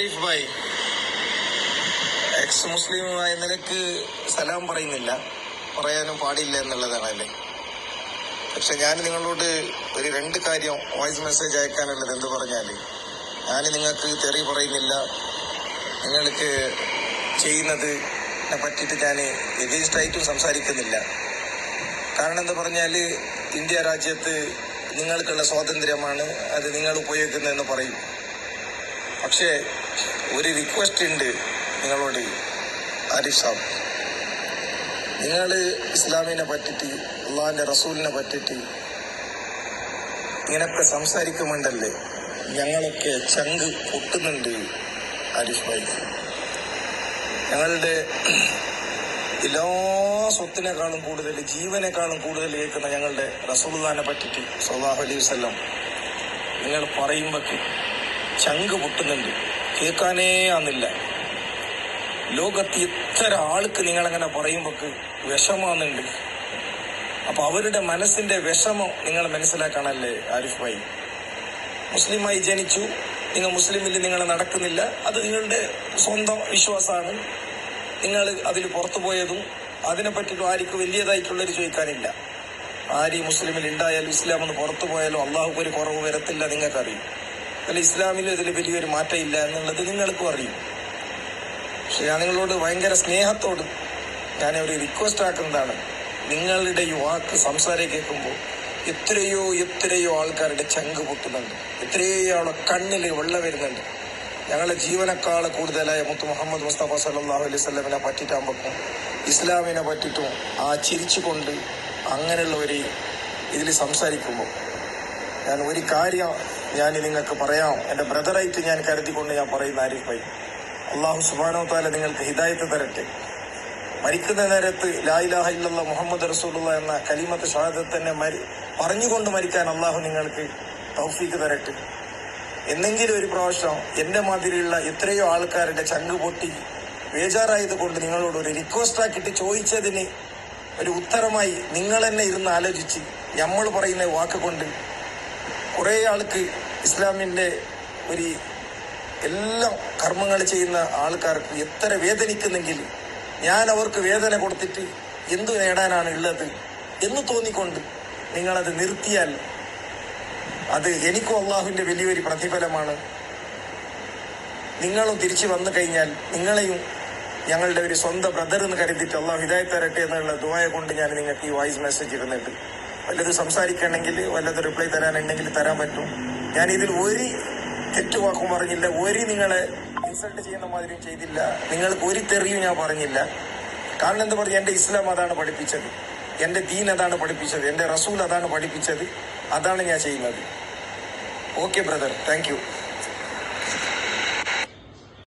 Arif bhai, X മുസ്ലിമായ നിലക്ക് സലാം പറയുന്നില്ല, പറയാനും പാടില്ല എന്നുള്ളതാണല്ലേ. പക്ഷെ ഞാൻ നിങ്ങളോട് ഒരു രണ്ട് കാര്യം വോയിസ് മെസ്സേജ് അയക്കാനുള്ളത് എന്ത് പറഞ്ഞാൽ, ഞാൻ നിങ്ങൾക്ക് തെറി പറയുന്നില്ല, നിങ്ങൾക്ക് ചെയ്യുന്നതിനെ പറ്റിയിട്ട് ഞാൻ എഗെയിൻസ്റ്റായിട്ടും സംസാരിക്കുന്നില്ല. കാരണം എന്താ പറഞ്ഞാൽ, ഇന്ത്യ രാജ്യത്ത് നിങ്ങൾക്കുള്ള സ്വാതന്ത്ര്യമാണ്, അത് നിങ്ങൾ ഉപയോഗിക്കുന്നതെന്ന് പറയും. പക്ഷേ ഒരു റിക്വസ്റ്റ് ഉണ്ട് നിങ്ങളോട് ആരിഫ് സാബ്, നിങ്ങൾ ഇസ്ലാമിനെ പറ്റിയിട്ട് അള്ളാഹിന്റെ റസൂലിനെ പറ്റിയിട്ട് ഇങ്ങനൊക്കെ സംസാരിക്കുമ്പോണ്ടല്ലേ ഞങ്ങളൊക്കെ ചങ്ക് പൊട്ടുന്നുണ്ട് ആരിഫ് ഭായി. ഞങ്ങളുടെ എല്ലാ സ്വത്തിനേക്കാളും കൂടുതൽ, ജീവനേക്കാളും കൂടുതൽ കേൾക്കുന്ന ഞങ്ങളുടെ റസൂലുള്ളാഹിനെ പറ്റിയിട്ട് സ്വല്ലല്ലാഹു അലൈഹി വസല്ലം നിങ്ങൾ പറയുമ്പോൾ ചങ്ക് പൊട്ടുന്നുണ്ട്, കേൾക്കാനേ ആന്നില്ല. ലോകത്ത് ഇത്ര ആൾക്ക് നിങ്ങളങ്ങനെ പറയുമ്പോൾ വിഷമാകുന്നുണ്ട്. അപ്പൊ അവരുടെ മനസ്സിന്റെ വിഷമം നിങ്ങൾ മനസ്സിലാക്കണല്ലേ ആരിഫ് ഭായി. മുസ്ലിമായി ജനിച്ചു, നിങ്ങൾ മുസ്ലിമിൽ നിങ്ങൾ നടക്കുന്നില്ല, അത് നിങ്ങളുടെ സ്വന്തം വിശ്വാസമാണ്. നിങ്ങൾ അതിൽ പുറത്തു പോയതും അതിനെ പറ്റിയിട്ടും ആർക്കും വലിയതായിട്ടുള്ളൊരു ചോദിക്കാനില്ല. ആര് മുസ്ലിമിൽ ഉണ്ടായാലും ഇസ്ലാം ഒന്ന് പുറത്തു പോയാലും അള്ളാഹുക്ക് ഒരു കുറവ് വരത്തില്ല, നിങ്ങൾക്കറിയും. അല്ല, ഇസ്ലാമിലും ഇതിൽ വലിയൊരു മാറ്റം ഇല്ല എന്നുള്ളത് നിങ്ങൾക്കും അറിയും. പക്ഷെ ഞാൻ നിങ്ങളോട് ഭയങ്കര സ്നേഹത്തോട് ഞാൻ ഒരു റിക്വസ്റ്റ് ആക്കുന്നതാണ്, നിങ്ങളുടെ ഈ വാക്ക് സംസാരം കേൾക്കുമ്പോൾ എത്രയോ ആൾക്കാരുടെ ചങ്ക് പൊട്ടുന്നുണ്ട്, എത്രയോ ആളെ കണ്ണിൽ വെള്ളം വരുന്നുണ്ട്. ഞങ്ങളെ ജീവനേക്കാൾ കൂടുതലായ മുത്ത് മുഹമ്മദ് മുസ്തഫ സല്ലല്ലാഹു അലൈഹി വസല്ലമിനെ പറ്റിയിട്ടാകുമ്പോൾ ഇസ്ലാമിനെ പറ്റിയിട്ടും ആ ചിരിച്ചുകൊണ്ട് അങ്ങനെയുള്ളവർ ഇതിൽ സംസാരിക്കുമ്പോൾ ഞാൻ ഒരു കാര്യം ഞാൻ നിങ്ങൾക്ക് പറയാം, എൻ്റെ ബ്രദറായിട്ട് ഞാൻ കരുതിക്കൊണ്ട് ഞാൻ പറയുന്ന ആരിഫ് ഭായി, അള്ളാഹു സുബ്ഹാനഹു വ തആല നിങ്ങൾക്ക് ഹിദായത്ത് തരട്ടെ. മരിക്കുന്ന നേരത്ത് ലാ ഇലാഹ ഇല്ലല്ലാഹ് മുഹമ്മദ് റസൂലുള്ളാഹി എന്ന കലിമത്ത് ഷഹാദത്ത് തന്നെ പറഞ്ഞുകൊണ്ട് മരിക്കാൻ അള്ളാഹു നിങ്ങൾക്ക് തൗഫീക്ക് തരട്ടെ. എന്നെങ്കിലും ഒരു പ്രാവശ്യം എൻ്റെ മാതിരിയുള്ള എത്രയോ ആൾക്കാരുടെ ചങ്ക് പൊട്ടി ബേജാറായത് കൊണ്ട് നിങ്ങളോട് ഒരു റിക്വസ്റ്റ് ആക്കിയിട്ട് ചോദിച്ചതിന് ഒരു ഉത്തരമായി നിങ്ങൾ തന്നെ ഇരുന്ന് ആലോചിച്ച് നമ്മൾ പറയുന്ന വാക്ക് കൊണ്ട് കുറേ ആൾക്ക് ഇസ്ലാമിൻ്റെ ഒരു എല്ലാം കർമ്മങ്ങൾ ചെയ്യുന്ന ആൾക്കാർക്ക് എത്ര വേദനിക്കുന്നെങ്കിൽ ഞാൻ അവർക്ക് വേദന കൊടുത്തിട്ട് എന്തു നേടാനാണ് ഉള്ളത് എന്ന് തോന്നിക്കൊണ്ട് നിങ്ങളത് നിർത്തിയാൽ അത് എനിക്കും അള്ളാഹുവിൻ്റെ വലിയൊരു പ്രതിഫലമാണ്. നിങ്ങളും തിരിച്ചു വന്നു കഴിഞ്ഞാൽ നിങ്ങളെയും ഞങ്ങളുടെ ഒരു സ്വന്തം ബ്രദർ എന്ന് കരുതിയിട്ട് അള്ളാഹു ഹിദായത്ത് തരട്ടെ എന്നുള്ള ദുആ കൊണ്ട് ഞാൻ നിങ്ങൾക്ക് ഈ വോയിസ് മെസ്സേജ് ഇടുന്നുണ്ട്. വല്ലത് സംസാരിക്കണമെങ്കിൽ, വല്ലത് റിപ്ലൈ തരാനുണ്ടെങ്കിൽ തരാൻ പറ്റും. ഞാൻ ഇതിൽ ഒരു തെറ്റുവാക്കും പറഞ്ഞില്ല, ഒരു നിങ്ങളെ ഇൻസൾട്ട് ചെയ്യുന്ന മാതിരിയും ചെയ്തില്ല, നിങ്ങൾക്ക് ഒരു തെറിയും ഞാൻ പറഞ്ഞില്ല. കാരണം എന്താ പറഞ്ഞാൽ, എൻ്റെ ഇസ്ലാം അതാണ് പഠിപ്പിച്ചത്, എൻ്റെ ദീൻ അതാണ് പഠിപ്പിച്ചത്, എൻ്റെ റസൂൽ അതാണ് പഠിപ്പിച്ചത്, അതാണ് ഞാൻ ചെയ്യുന്നത്. Okay brother, thank you.